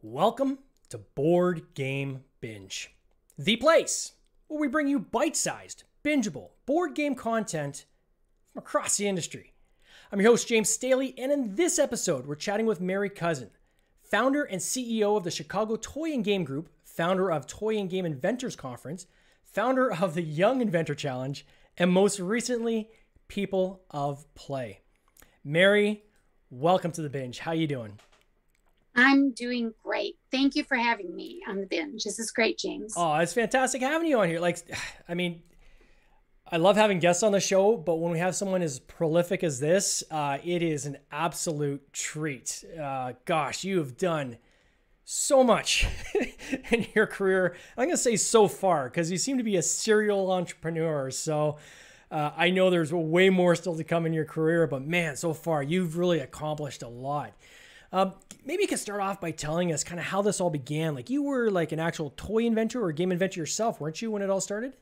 Welcome to Board Game Binge, the place where we bring you bite-sized, bingeable board game content from across the industry. I'm your host, James Staley, and in this episode, we're chatting with Mary Couzin, founder and CEO of the Chicago Toy and Game Group, founder of Toy and Game Inventors Conference, founder of the Young Inventor Challenge, and most recently, People of Play. Mary, welcome to the Binge. How you doing? I'm doing great. Thank you for having me on the Binge. This is great, James. Oh, it's fantastic having you on here. I love having guests on the show, but when we have someone as prolific as this, it is an absolute treat. Gosh, you have done so much in your career. I'm going to say so far, because you seem to be a serial entrepreneur. So I know there's way more still to come in your career, but man, so far you've really accomplished a lot. Maybe you could start off by telling us kind of how this all began. Like, you were like an actual toy inventor or game inventor yourself, weren't you, when it all started?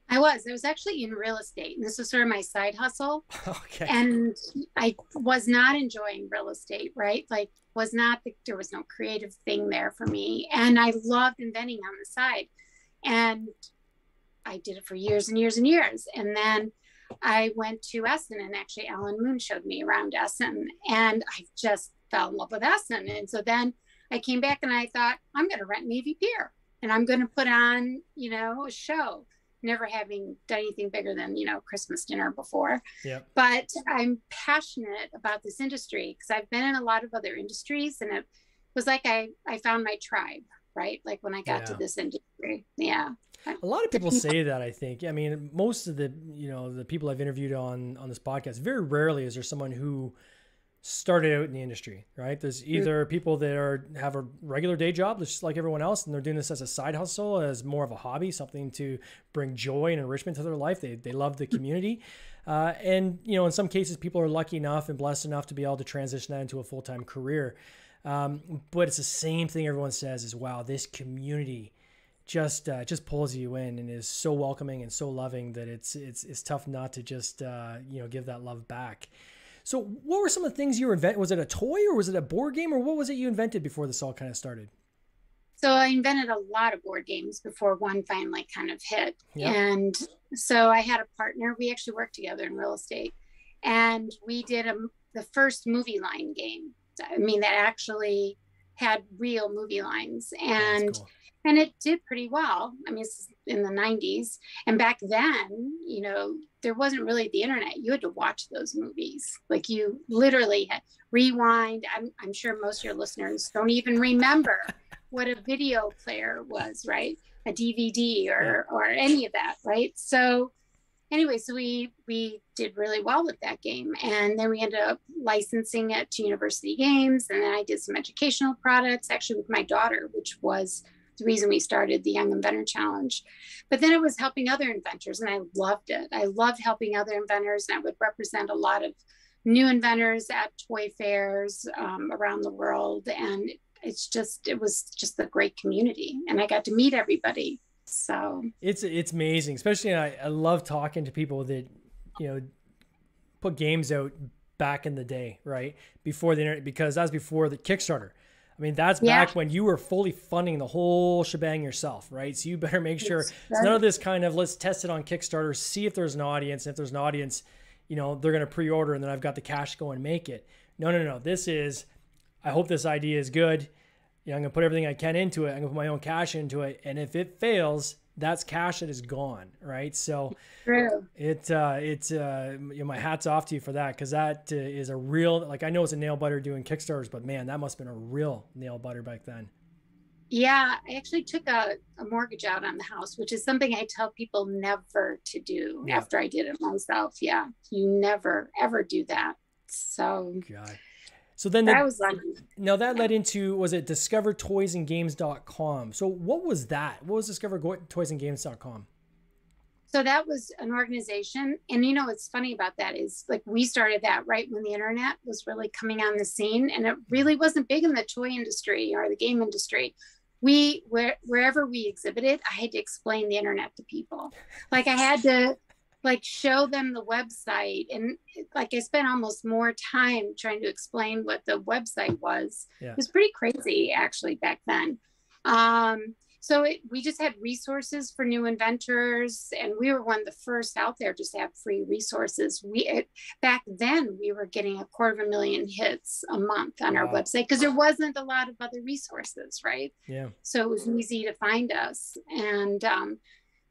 I was actually in real estate, and this was sort of my side hustle. Okay. And I was not enjoying real estate, right? Like, there was no creative thing there for me. And I loved inventing on the side. And I did it for years and years and years. And then I went to Essen, and actually Alan Moon showed me around Essen, and I just fell in love with Essen. And so then I came back and I thought, I'm going to rent Navy Pier and I'm going to put on, a show, never having done anything bigger than, Christmas dinner before. Yep. But I'm passionate about this industry because I've been in a lot of other industries, and it was like I found my tribe, right? Like when I got to this industry. Yeah. A lot of people say that, I think. I mean, most of the, the people I've interviewed on this podcast, very rarely is there someone who started out in the industry, right? There's either people that have a regular day job, just like everyone else, and they're doing this as a side hustle, as more of a hobby, something to bring joy and enrichment to their life. They love the community. And, in some cases, people are lucky enough and blessed enough to be able to transition that into a full-time career. But it's the same thing everyone says is, wow, this community just pulls you in and is so welcoming and so loving that it's tough not to just, give that love back. So what were some of the things you invented? Was it a toy or was it a board game, or what was it you invented before this all kind of started? So I invented a lot of board games before one finally kind of hit. Yep. And so I had a partner. We actually worked together in real estate, and we did the first movie line game. I mean, that actually had real movie lines, and cool. And it did pretty well. I mean, it's in the 90s. And back then, there wasn't really the internet. You had to watch those movies. Like, you literally had rewind. I'm sure most of your listeners don't even remember what a video player was, right? A DVD or any of that, right? So anyway, so we did really well with that game. And then we ended up licensing it to University Games. And then I did some educational products, actually with my daughter, which was the reason we started the Young Inventor Challenge. But then it was helping other inventors, and I loved it. I loved helping other inventors, and I would represent a lot of new inventors at toy fairs around the world. And it was just a great community, and I got to meet everybody. So it's amazing, especially I love talking to people that, put games out back in the day, right? Before the internet, because that was before the Kickstarter. I mean, that's back when you were fully funding the whole shebang yourself, right? So you better make sure it's none of this kind of, let's test it on Kickstarter, see if there's an audience. And if there's an audience, they're going to pre-order and then I've got the cash to go and make it. No. This is, I hope this idea is good. I'm going to put everything I can into it. I'm going to put my own cash into it. And if it fails, that's cash that is gone, right? So true. My hat's off to you for that, because that is a real, like, I know it's a nail biter doing Kickstarters, but man, that must have been a real nail biter back then. Yeah, I actually took a mortgage out on the house, which is something I tell people never to do Yeah. after I did it myself. Yeah, you never ever do that. So God. So then I was lucky. now that Yeah. led into, was it discovertoysandgames.com? So what was that? What was discovertoysandgames.com? So that was an organization. And you know, what's funny about that is like we started that right when the internet was really coming on the scene. And it really wasn't big in the toy industry or the game industry. Wherever we exhibited, I had to explain the internet to people. Like I had to like show them the website. And like I spent almost more time trying to explain what the website was. Yeah. It was pretty crazy actually back then. We just had resources for new inventors, and we were one of the first out there just to have free resources. Back then we were getting 250,000 hits a month on our Wow. website because there wasn't a lot of other resources, right? Yeah. So it was easy to find us. And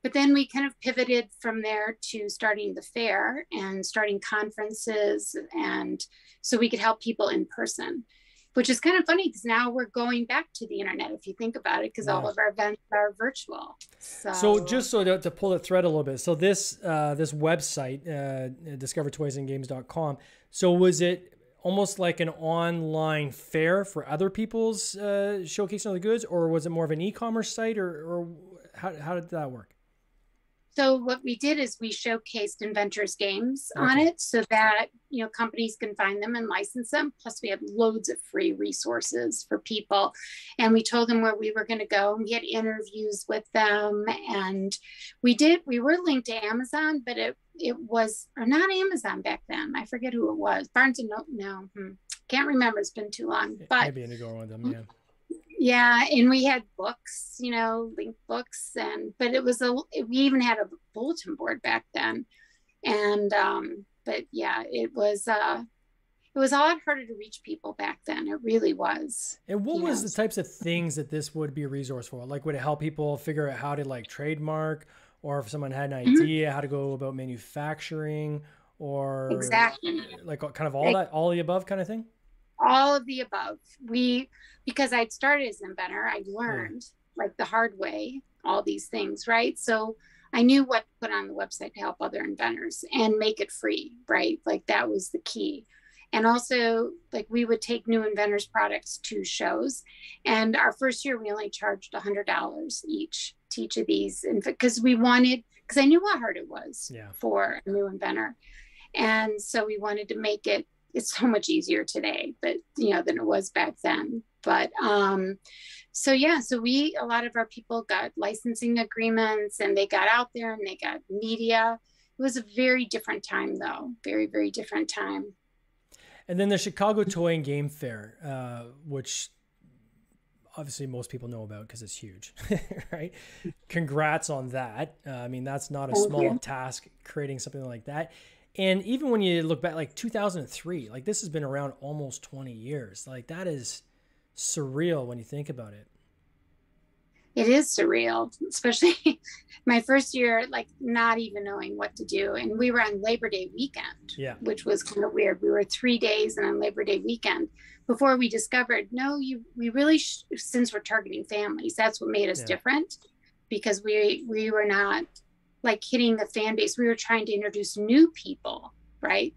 but then we kind of pivoted from there to starting the fair and starting conferences, and so we could help people in person, which is kind of funny because now we're going back to the internet if you think about it, because all Yeah. of our events are virtual. So just so to pull the thread a little bit, so this website, discovertoysandgames.com, so was it almost like an online fair for other people's showcasing of the goods, or was it more of an e-commerce site, or how did that work? So what we did is we showcased inventors games on Okay. it so that, you know, companies can find them and license them. Plus we had loads of free resources for people. And we told them where we were going to go. And we had interviews with them. And we were linked to Amazon, but it was, or not Amazon back then. I forget who it was. Barnes and Noble. No, can't remember. It's been too long. But Maybe Indigo one of them, yeah. yeah, and we had books, you know, link books, but we even had a bulletin board back then. And but yeah, it was a lot harder to reach people back then. It really was. And what was the types of things that this would be a resource for? Like, would it help people figure out how to like trademark, or if someone had an idea, how to go about manufacturing, or Exactly, like kind of all that, all the above kind of thing? all of the above. Because I'd started as an inventor, I learned like the hard way all these things, right? So I knew what to put on the website to help other inventors and make it free, right? Like that was the key. And also, like we would take new inventors products to shows, and our first year we only charged $100 each to each of these, because I knew how hard it was for a new inventor, and so we wanted to make it. It's so much easier today, but you know, than it was back then. But so a lot of our people got licensing agreements, and they got out there and they got media. It was a very different time, though. Very, very different time. And then the Chicago Toy and Game Fair, which obviously most people know about because it's huge, right? Congrats on that. I mean, that's not a small task, creating something like that. And even when you look back, like 2003, like this has been around almost 20 years. Like that is surreal when you think about it. It is surreal, especially my first year, like not even knowing what to do. And we were on Labor Day weekend, which was kind of weird. We were 3 days and on Labor Day weekend before we discovered, we really, since we're targeting families, that's what made us different, because we were not like hitting the fan base. We were trying to introduce new people, right?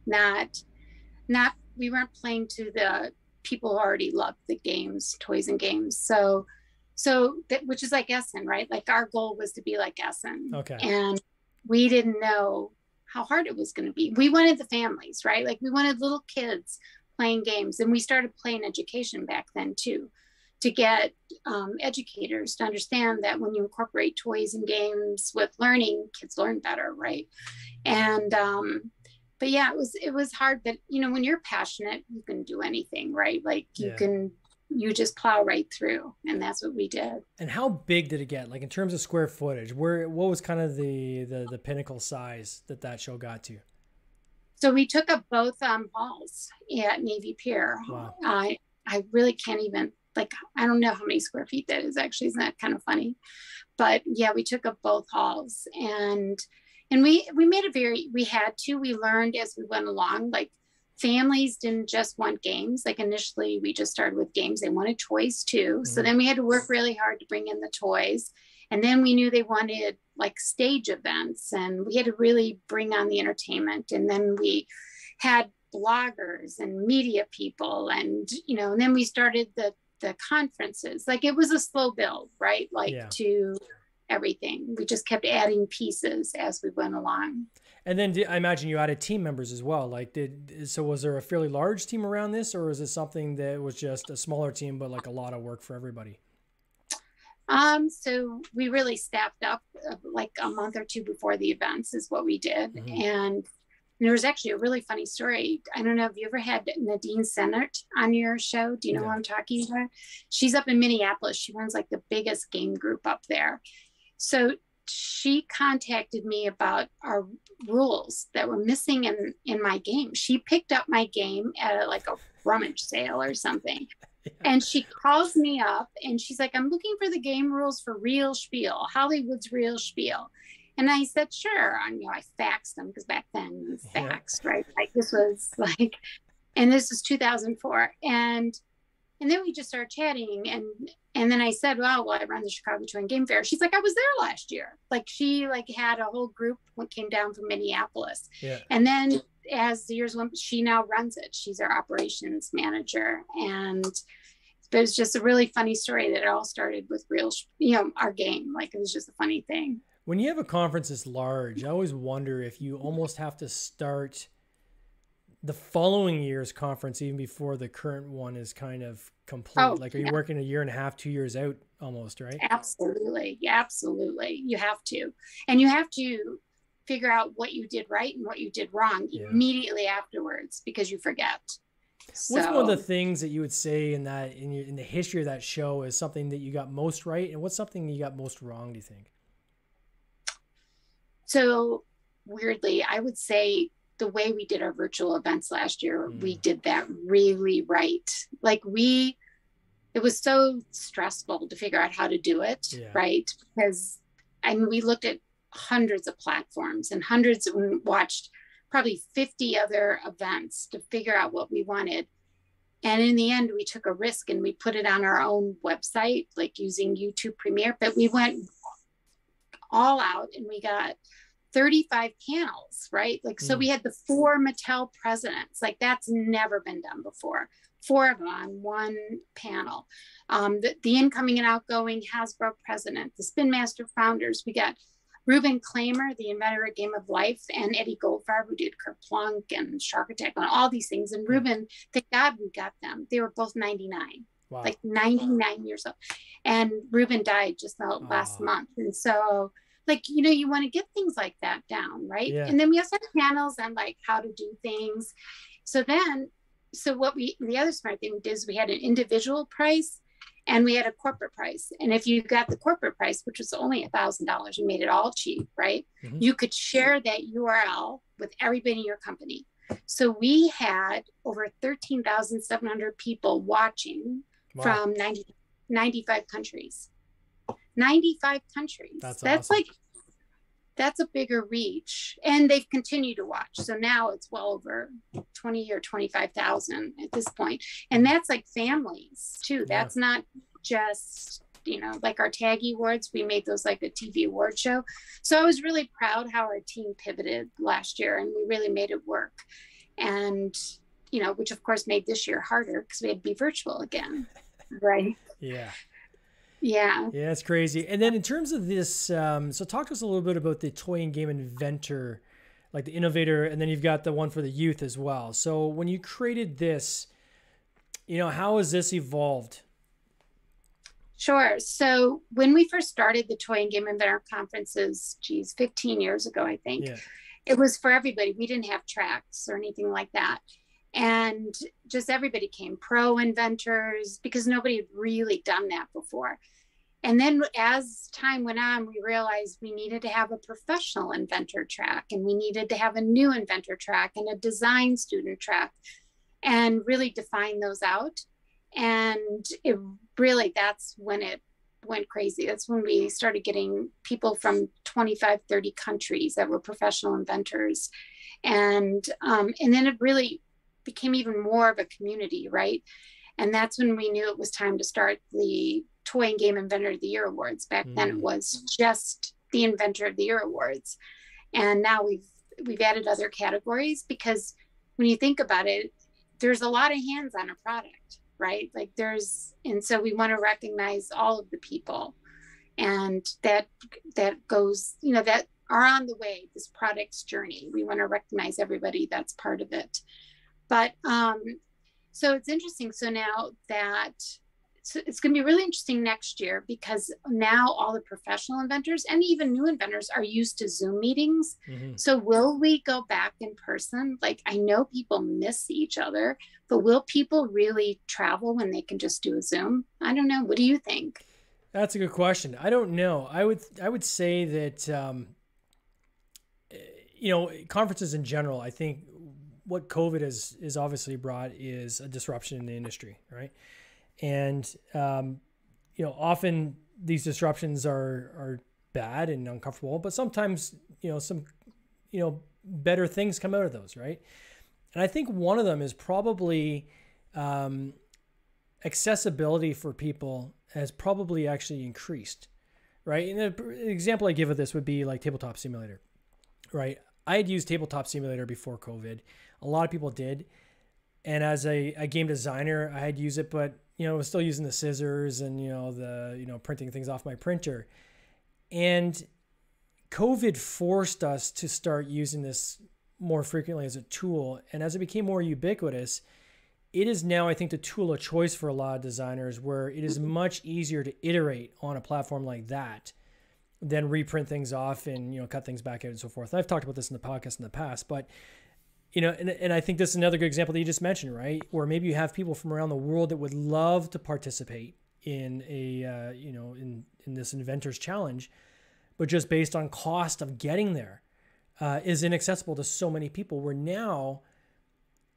We weren't playing to the people who already loved the games, toys and games. So that, which is like Essen, right? Like our goal was to be like Essen. Okay. And we didn't know how hard it was going to be. We wanted the families, right? Like we wanted little kids playing games. And we started playing education back then too, to get educators to understand that when you incorporate toys and games with learning, kids learn better, right? And but yeah, it was hard. But you know, when you're passionate, you can do anything, right? Like you just plow right through, and that's what we did. And how big did it get? Like in terms of square footage, what was kind of the pinnacle size that show got to? So we took up both halls at Navy Pier. Wow. I really can't even, like, I don't know how many square feet that is actually. Isn't that kind of funny? But yeah, we took up both halls, and we made we learned as we went along. Like families didn't just want games. Like initially we just started with games. They wanted toys too. Mm-hmm. So then we had to work really hard to bring in the toys. And then we knew they wanted like stage events, and we had to really bring on the entertainment. And then we had bloggers and media people, and, you know, and then we started the conferences. Like it was a slow build, right? Like to everything. We just kept adding pieces as we went along. And then I imagine you added team members as well. Like so was there a fairly large team around this, or is it something that was just a smaller team, but like a lot of work for everybody? So we really staffed up like a month or two before the events is what we did. Mm-hmm. And there was actually a really funny story. I don't know if you ever had Nadine Sennert on your show. Do you know who I'm talking about? She's up in Minneapolis. She runs like the biggest game group up there. So she contacted me about our rules that were missing in my game. She picked up my game at like a rummage sale or something. And she calls me up and she's like, I'm looking for the game rules for Real Spiel, Hollywood's Real Spiel. And I said, sure. And, you know, I faxed them because back then you faxed, right? Like this was like, and this is 2004. And then we just started chatting. And then I said, well, I run the Chicago Toy and Game Fair. She's like, I was there last year. Like she like had a whole group when came down from Minneapolis. Yeah. And then as the years went, she now runs it. She's our operations manager. And it was just a really funny story that it all started with our game. Like it was just a funny thing. When you have a conference this large, I always wonder if you almost have to start the following year's conference even before the current one is kind of complete. Are you working a year and a half, 2 years out almost, right? Absolutely. Yeah, absolutely. You have to. And you have to figure out what you did right and what you did wrong immediately afterwards, because you forget. What's one of the things that you would say in the history of that show is something that you got most right, and what's something you got most wrong, do you think? So weirdly, I would say the way we did our virtual events last year, we did that really right. Like it was so stressful to figure out how to do it, right? Because we looked at hundreds of platforms and we watched probably 50 other events to figure out what we wanted. And in the end, we took a risk and we put it on our own website, like using YouTube Premiere, but we went all out and we got 35 panels, right? Like, so we had the 4 Mattel presidents, like that's never been done before. 4 of them on one panel. The incoming and outgoing Hasbro president, the Spin Master founders. We got Ruben Klamer, the inventor of Game of Life, and Eddie Goldfarb, who did Kerplunk and Shark Attack and all these things. And Ruben, thank God we got them. They were both 99, like 99 years old. And Ruben died just last month. And so, like, you know, you want to get things like that down, right? Yeah. And then we also had panels on like how to do things. So the other smart thing we did is we had an individual price and we had a corporate price. And if you got the corporate price, which was only $1,000, you made it all cheap, right? Mm-hmm. You could share that URL with everybody in your company. So we had over 13,700 people watching from 95 countries. 95 countries. That's awesome. That's a bigger reach, and they've continued to watch. So now it's well over 20 or 25,000 at this point. And that's like families too. That's not just, you know, like our Taggy Awards, we made those like a TV award show. So I was really proud how our team pivoted last year and we really made it work. And, you know, which of course made this year harder because we had to be virtual again. Right. Yeah. Yeah. Yeah, it's crazy. And then in terms of this, so talk to us a little bit about the toy and game inventor, like the innovator, and then you've got the one for the youth as well. So when you created this, you know, how has this evolved? Sure. So when we first started the Toy and Game Inventor conferences, 15 years ago, I think, it was for everybody. We didn't have tracks or anything like that. And just everybody came, pro inventors, because nobody had really done that before. And then as time went on, we realized we needed to have a professional inventor track, and we needed to have a new inventor track and a design student track, and really define those out. And it really, that's when it went crazy. That's when we started getting people from 25, 30 countries that were professional inventors. And then it really became even more of a community, right? And that's when we knew it was time to start the Toy and Game Inventor of the Year Awards. Back then it was just the Inventor of the Year Awards. And now we've added other categories, because when you think about it, there's a lot of hands on a product, right? Like and so we want to recognize all of the people, and that goes, that are on the way, this product's journey. We want to recognize everybody that's part of it. But so it's interesting. So now that it's going to be really interesting next year, because now all the professional inventors and even new inventors are used to Zoom meetings. So will we go back in person? Like, I know people miss each other, but will people really travel when they can just do a Zoom? I don't know. What do you think? That's a good question. I don't know. I would say that, conferences in general, I think what COVID is obviously brought is a disruption in the industry, right? And, often these disruptions are bad and uncomfortable, but sometimes, some, better things come out of those, right? And I think one of them is probably accessibility for people has probably actually increased, right? And an example I give of this would be like Tabletop Simulator, right? I had used Tabletop Simulator before COVID. A lot of people did. And as a game designer, I had used it, but, I was still using the scissors and, printing things off my printer. And COVID forced us to start using this more frequently as a tool. And as it became more ubiquitous, it is now, I think, the tool of choice for a lot of designers, where it is much easier to iterate on a platform like that than reprint things off and, cut things back out and so forth. And I've talked about this in the podcast in the past, but, and I think this is another good example that you just mentioned, right? Where maybe you have people from around the world that would love to participate in in this Inventors Challenge, but just based on cost of getting there, is inaccessible to so many people, where now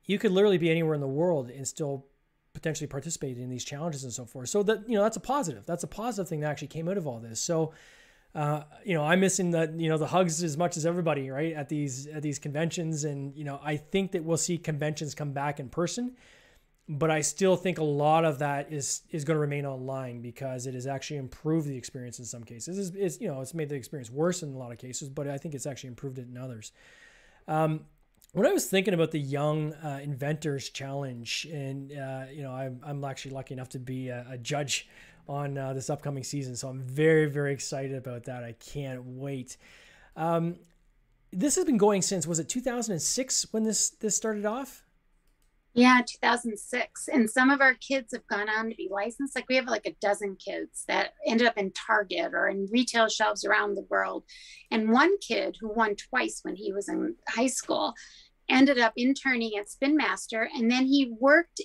you could literally be anywhere in the world and still potentially participate in these challenges and so forth. So that, that's a positive. That's a positive thing that actually came out of all this. So, I'm missing the hugs as much as everybody, right? At these conventions. And, I think that we'll see conventions come back in person, but I still think a lot of that is going to remain online, because it has actually improved the experience in some cases. It's made the experience worse in a lot of cases, but I think it's actually improved it in others. When I was thinking about the Young Inventors Challenge, and I'm actually lucky enough to be a judge on this upcoming season, so I'm very, very excited about that. I can't wait. This has been going since, was it 2006 when this started off? Yeah, 2006. And some of our kids have gone on to be licensed. Like, we have like a dozen kids that ended up in Target or in retail shelves around the world. And one kid who won twice when he was in high school ended up interning at Spin Master, and then he worked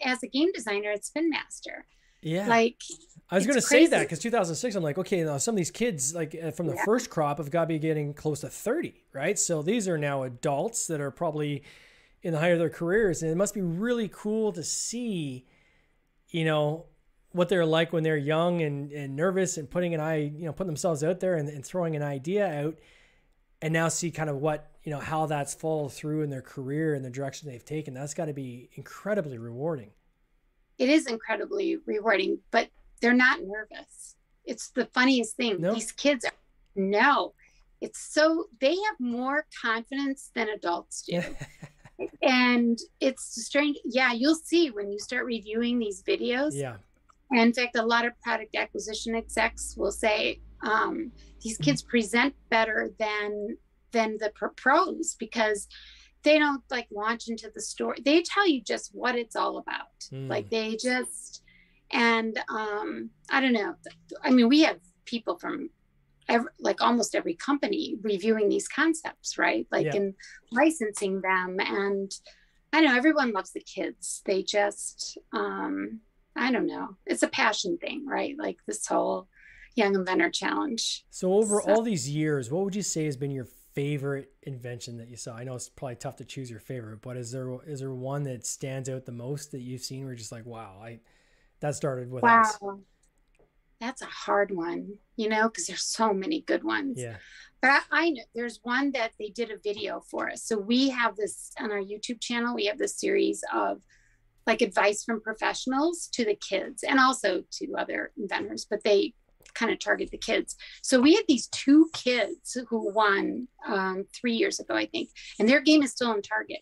as a game designer at Spin Master. Yeah. Like, I was going to say that, because 2006, I'm like, okay, now some of these kids, like from the first crop, have got to be getting close to 30, right? So these are now adults that are probably in the height of their careers. And it must be really cool to see, what they're like when they're young and nervous and putting themselves out there and throwing an idea out, and now see kind of what, how that's followed through in their career and the direction they've taken. That's got to be incredibly rewarding. It is incredibly rewarding, but they're not nervous. It's the funniest thing. No. These kids it's so, they have more confidence than adults do. And it's strange. Yeah, you'll see when you start reviewing these videos. Yeah. And in fact, a lot of product acquisition execs will say these kids present better than the pros, because they don't like launch into the story. They tell you just what it's all about. Like, they just, and I don't know. I mean, we have people from almost every company reviewing these concepts, right? Like, and licensing them. And I know everyone loves the kids. They just, I don't know. It's a passion thing, right? Like, this whole Young Inventor Challenge. So over all these years, what would you say has been your favorite invention that you saw? I know it's probably tough to choose your favorite, but is there one that stands out the most that you've seen where you're just like, wow, that started with us? That's a hard one, you know, because there's so many good ones. Yeah. But I know there's one that they did a video for us. So we have this on our YouTube channel. We have this series of like advice from professionals to the kids and also to other inventors, but they kind of target the kids. So we had these two kids who won 3 years ago, I think, and their game is still on Target.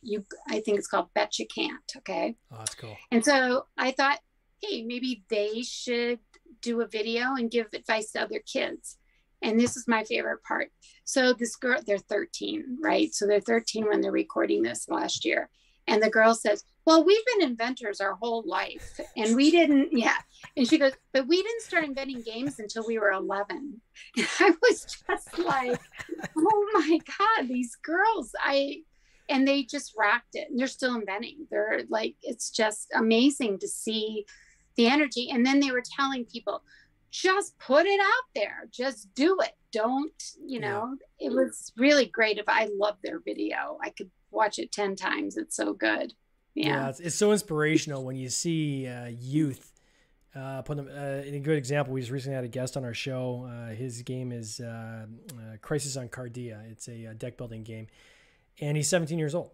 I think it's called Bet You Can't. Okay. Oh, that's cool. And so I thought, hey, maybe they should do a video and give advice to other kids. And this is my favorite part. So this girl, they're 13, right? So they're 13 when they're recording this last year. And the girl says, well, we've been inventors our whole life. And we didn't, yeah. And she goes, but we didn't start inventing games until we were 11. And I was just like, oh my God, these girls, and they just rocked it. And they're still inventing. They're like, it's just amazing to see the energy. And then they were telling people, just put it out there, just do it. Don't, you know, it was really great. I love their video. I could watch it 10 times. It's so good. Yeah. It's so inspirational when you see youth put them in a good example. We just recently had a guest on our show. His game is Crisis on Cardia. It's a deck building game, and he's 17 years old.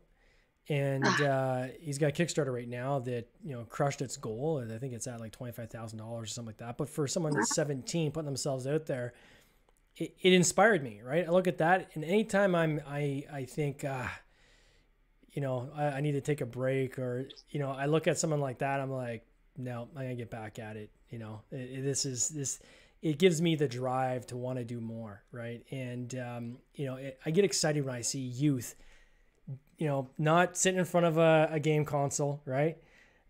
And he's got a Kickstarter right now that, you know, crushed its goal. And I think it's at like $25,000 or something like that. But for someone that's 17 putting themselves out there, it inspired me, right? I look at that, and anytime I think, you know, I need to take a break, or, you know, I look at someone like that, I'm like, no, I gotta get back at it. You know, it gives me the drive to want to do more, right? And you know, I get excited when I see youth, you know, not sitting in front of a game console, right?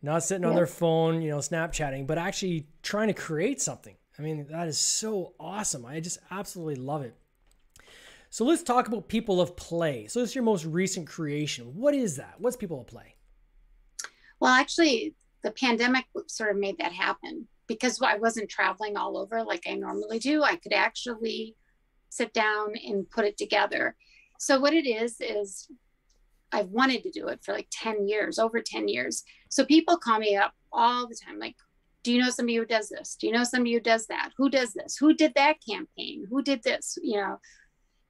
Not sitting on their phone, you know, Snapchatting, but actually trying to create something. I mean, that is so awesome. I just absolutely love it. So let's talk about People of Play. So this is your most recent creation. What is that? What's People of Play? Well, actually, the pandemic sort of made that happen because I wasn't traveling all over like I normally do. I could actually sit down and put it together. So what it is I've wanted to do it for like 10 years, over 10 years. So people call me up all the time, like, do you know somebody who does this? Do you know somebody who does that? Who does this? Who did that campaign? Who did this? You know,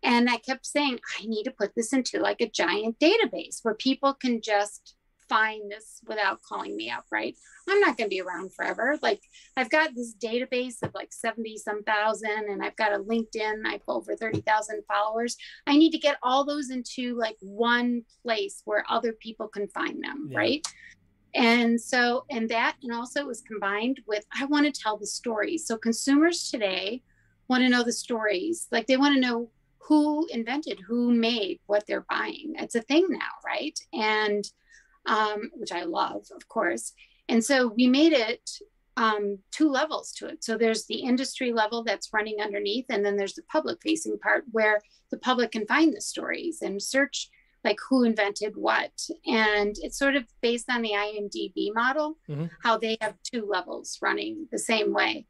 and I kept saying, I need to put this into like a giant database where people can just find this without calling me up, right? I'm not going to be around forever. Like I've got this database of like 70 some thousand, and I've got a LinkedIn. I've over 30,000 followers. I need to get all those into like one place where other people can find them, right? And so, and also it was combined with, I want to tell the stories. So consumers today want to know the stories. Like they want to know who invented, who made what they're buying. It's a thing now, right? And which I love, of course. And so we made it 2 levels to it. So there's the industry level that's running underneath, and then there's the public facing part where the public can find the stories and search like who invented what. And it's sort of based on the IMDb model, how they have 2 levels running the same way.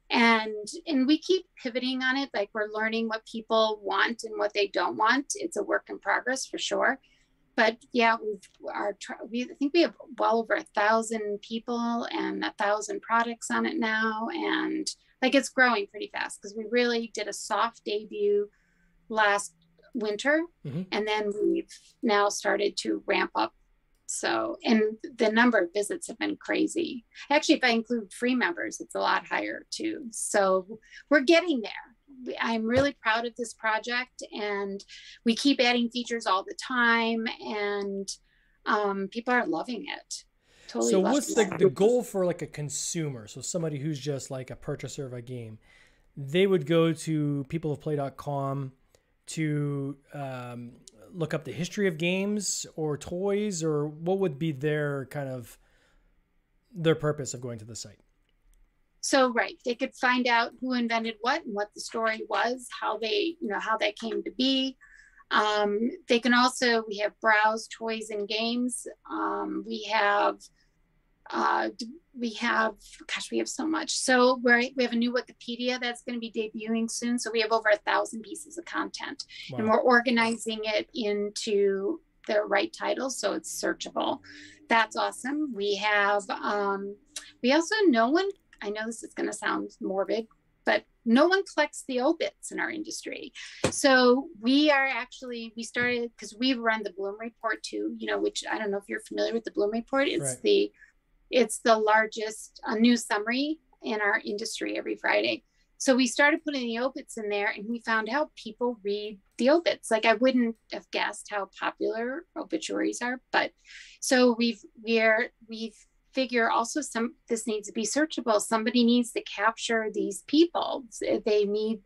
And we keep pivoting on it. Like we're learning what people want and what they don't want. It's a work in progress for sure. But yeah, I think we have well over 1,000 people and 1,000 products on it now. And like it's growing pretty fast because we really did a soft debut last winter. And then we've now started to ramp up. So, and the number of visits have been crazy. Actually, if I include free members, it's a lot higher too. So we're getting there. I'm really proud of this project, and we keep adding features all the time, and people are loving it. Totally. So what's the goal for like a consumer? So somebody who's just like a purchaser of a game, they would go to peopleofplay.com to look up the history of games or toys, or what would be their purpose of going to the site? So, right. They could find out who invented what and what the story was, how that came to be. They can also, we have browse toys and games. We have so much. So we have a new Wikipedia that's going to be debuting soon. So we have over 1,000 pieces of content. Wow. And we're organizing it into the right titles, so it's searchable. That's awesome. We have, we also, I know this is going to sound morbid, but no one collects the obits in our industry. So we started, because we run the Bloom Report too, which I don't know if you're familiar with the Bloom Report. It's the largest news summary in our industry every Friday. So we started putting the obits in there, and we found out people read the obits. Like, I wouldn't have guessed how popular obituaries are, but so we figure also this needs to be searchable. Somebody needs to capture these people. They need,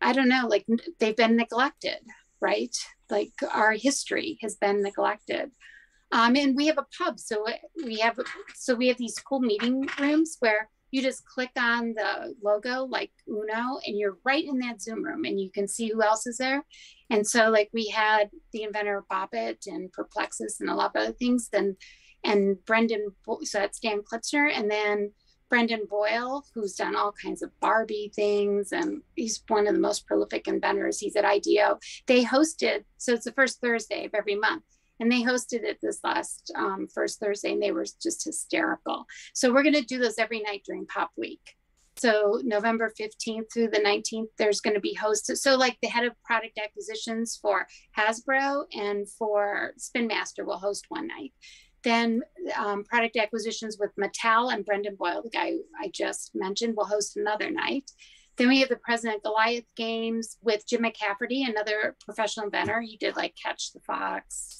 I don't know, like, they've been neglected, right? Like, our history has been neglected. And we have a pub, so we have these cool meeting rooms where you just click on the logo like Uno, and you're right in that Zoom room, and you can see who else is there. And so, like, we had the inventor of Bobbit and Perplexus and a lot of other things. And Brendan, so that's Dan Klitzner, and then Brendan Boyle, who's done all kinds of Barbie things, and he's one of the most prolific inventors. He's at IDEO. They hosted, so it's the first Thursday of every month. And they hosted it this last first Thursday, and they were just hysterical. So we're going to do those every night during Pop Week. So November 15th through the 19th, there's going to be hosted. So like the head of product acquisitions for Hasbro and for Spin Master will host one night. Then product acquisitions with Mattel and Brendan Boyle, the guy I just mentioned, will host another night. Then we have the President Goliath games with Jim McCafferty, another professional inventor. He did like Catch the Fox.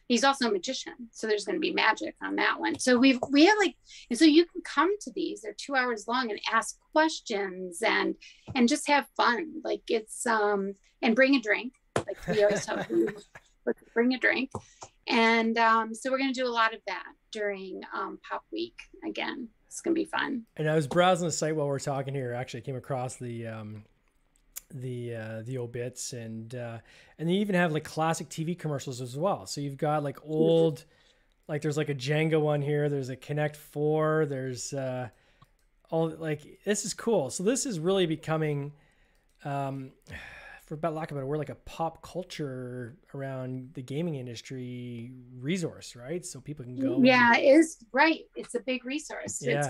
He's also a magician, so there's going to be magic on that one. So we have like, and so you can come to these, they're 2 hours long, and ask questions and just have fun. Like, it's and bring a drink, like we always tell you, bring a drink. And so we're going to do a lot of that during Pop Week. Again, it's going to be fun. And I was browsing the site while we're talking here. Actually, I came across the obits, and they even have like classic TV commercials as well. So you've got like old, like there's like a Jenga one here. There's a Connect 4. There's all, like, this is cool. So this is really becoming, for lack of a better word, like a pop culture around the gaming industry resource, right? So people can go. Yeah, it is right. It's a big resource. Yeah.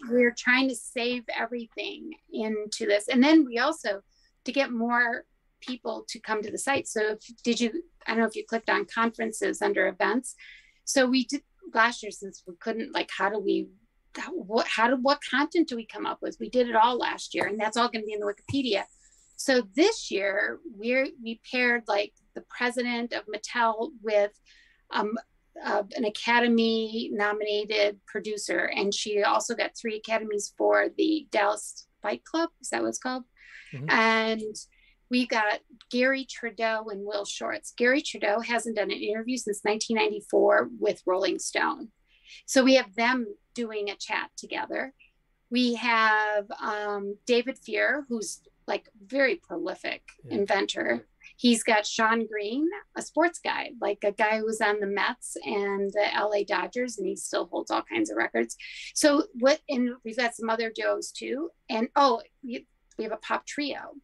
We're trying to save everything into this. And then we also, to get more people to come to the site. So I don't know if you clicked on conferences under events. So we did last year, since we couldn't, like, what content do we come up with? We did it all last year, and that's all going to be in the Wikipedia. So this year we paired like the president of Mattel with an Academy nominated producer. And she also got 3 Academies for the Dallas Fight Club. Is that what it's called? Mm-hmm. And we got Gary Trudeau and Will Shortz. Gary Trudeau hasn't done an interview since 1994 with Rolling Stone. So we have them doing a chat together. We have David Fear, who's like very prolific inventor. He's got Sean Green, a sports guy, like a guy who was on the Mets and the LA Dodgers, and he still holds all kinds of records. So and we've got some other duos too. And we have a pop trio.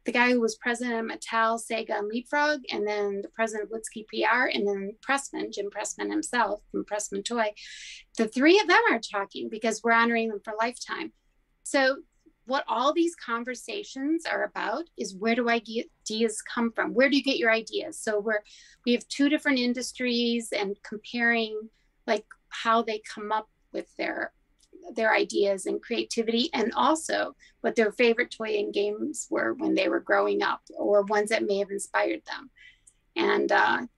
The guy who was president of Mattel, Sega, and Leapfrog, and then the president of Litsky PR, and then Jim Pressman himself from Pressman Toy. The 3 of them are talking because we're honoring them for lifetime. So what all these conversations are about is, where do ideas come from? Where do you get your ideas? So we have 2 different industries and comparing like how they come up with their ideas and creativity, and also what their favorite toy and games were when they were growing up, or ones that may have inspired them. And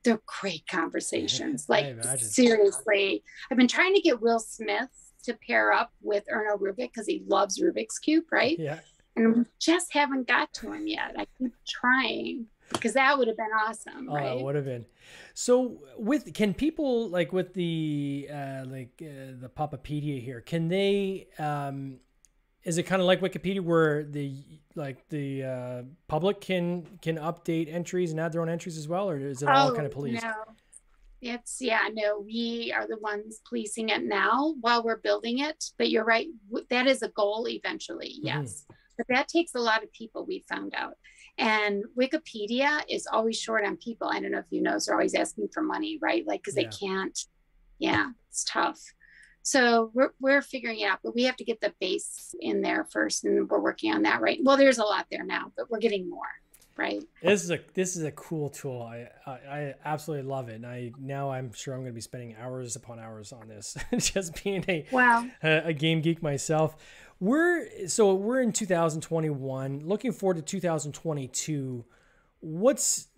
they're great conversations. Like, seriously, I've been trying to get Will Smith to pair up with Erno Rubik because he loves Rubik's Cube, right? Yeah. And we just haven't got to him yet. I keep trying, because that would have been awesome, right? It would have been. So can people, like, with the the Popapedia here, can they is it kind of like Wikipedia where the public can update entries and add their own entries as well, or is it all kind of policed? No. We are the ones policing it now while we're building it. But you're right, that is a goal eventually, yes. Mm-hmm. But that takes a lot of people, we found out. And Wikipedia is always short on people. I don't know if you know, so they're always asking for money, right? Like, because they can't, it's tough. So we're figuring it out, but we have to get the base in there first, and we're working on that, right? Well, there's a lot there now, but we're getting more, right? This is a cool tool. I absolutely love it, and I'm sure I'm going to be spending hours upon hours on this. Just being a game geek myself. We're in 2021, looking forward to 2022. What's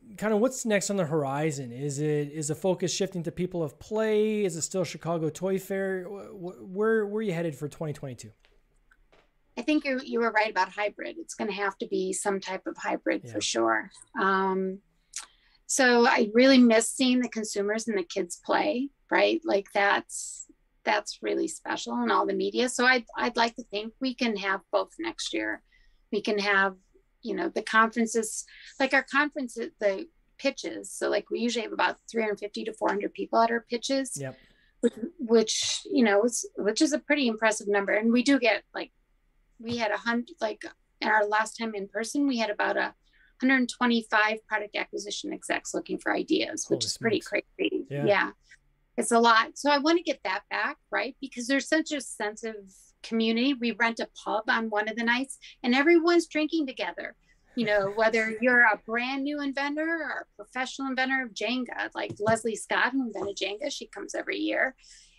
next on the horizon? Is the focus shifting to People of Play? Is it still Chicago Toy Fair? Where are you headed for 2022? I think you were right about hybrid. It's going to have to be some type of hybrid for sure. So I really miss seeing the consumers and the kids play, right? Like that's really special in all the media. So I'd like to think we can have both next year. We can have, the conferences, like our conferences, the pitches. So like we usually have about 350 to 400 people at our pitches, yep. which is a pretty impressive number. And we do get we had 100, in our last time in person, we had about 125 product acquisition execs looking for ideas, which is pretty crazy. Yeah. It's a lot. So I want to get that back, right? Because there's such a sense of community. We rent a pub on one of the nights and everyone's drinking together, whether you're a brand new inventor or a professional inventor of Jenga, like Leslie Scott, who invented Jenga. She comes every year.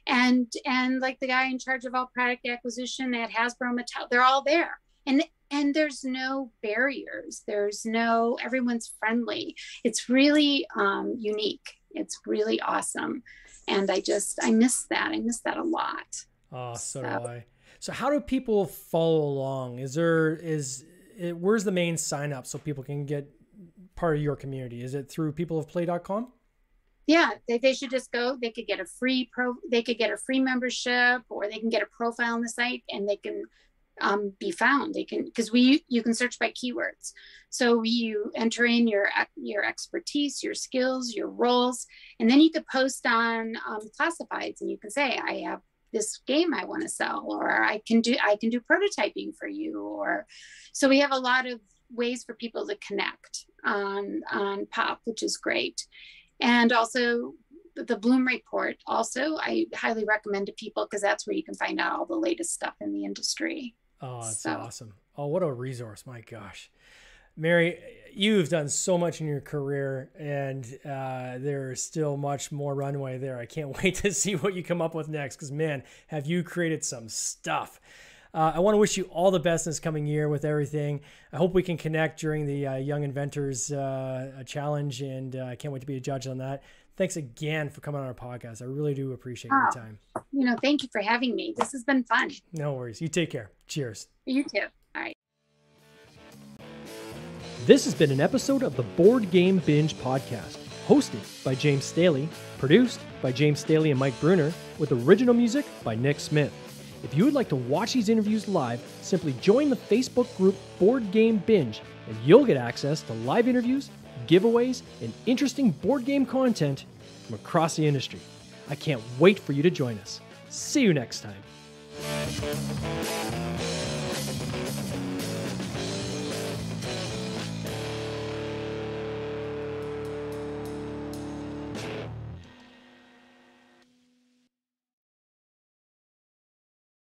And like the guy in charge of all product acquisition at Hasbro Mattel, they're all there. And there's no barriers. Everyone's friendly. It's really unique. It's really awesome. And I miss that. I miss that a lot. Oh, so do I. So how do people follow along? Where's the main sign up so people can get part of your community? Is it through peopleofplay.com? Yeah, they should just go. They could get a free membership, or they can get a profile on the site, and they can be found. They can, because you can search by keywords. So you enter in your expertise, your skills, your roles, and then you could post on classifieds, and you can say, I have this game I want to sell, or I can do prototyping for you, or so we have a lot of ways for people to connect on Pop, which is great. And also the Bloom Report, also I highly recommend to people, because that's where you can find out all the latest stuff in the industry. Oh, that's awesome. Oh, what a resource. My gosh. Mary, you've done so much in your career, and there's still much more runway there. I can't wait to see what you come up with next, because, man, have you created some stuff. I want to wish you all the best this coming year with everything. I hope we can connect during the Young Inventors Challenge, and I can't wait to be a judge on that. Thanks again for coming on our podcast. I really do appreciate your time. Thank you for having me. This has been fun. No worries. You take care. Cheers. You too. All right. This has been an episode of the Board Game Binge podcast, hosted by James Staley, produced by James Staley and Mike Bruner, with original music by Nick Smith. If you would like to watch these interviews live, simply join the Facebook group Board Game Binge, and you'll get access to live interviews, giveaways, and interesting board game content from across the industry. I can't wait for you to join us. See you next time.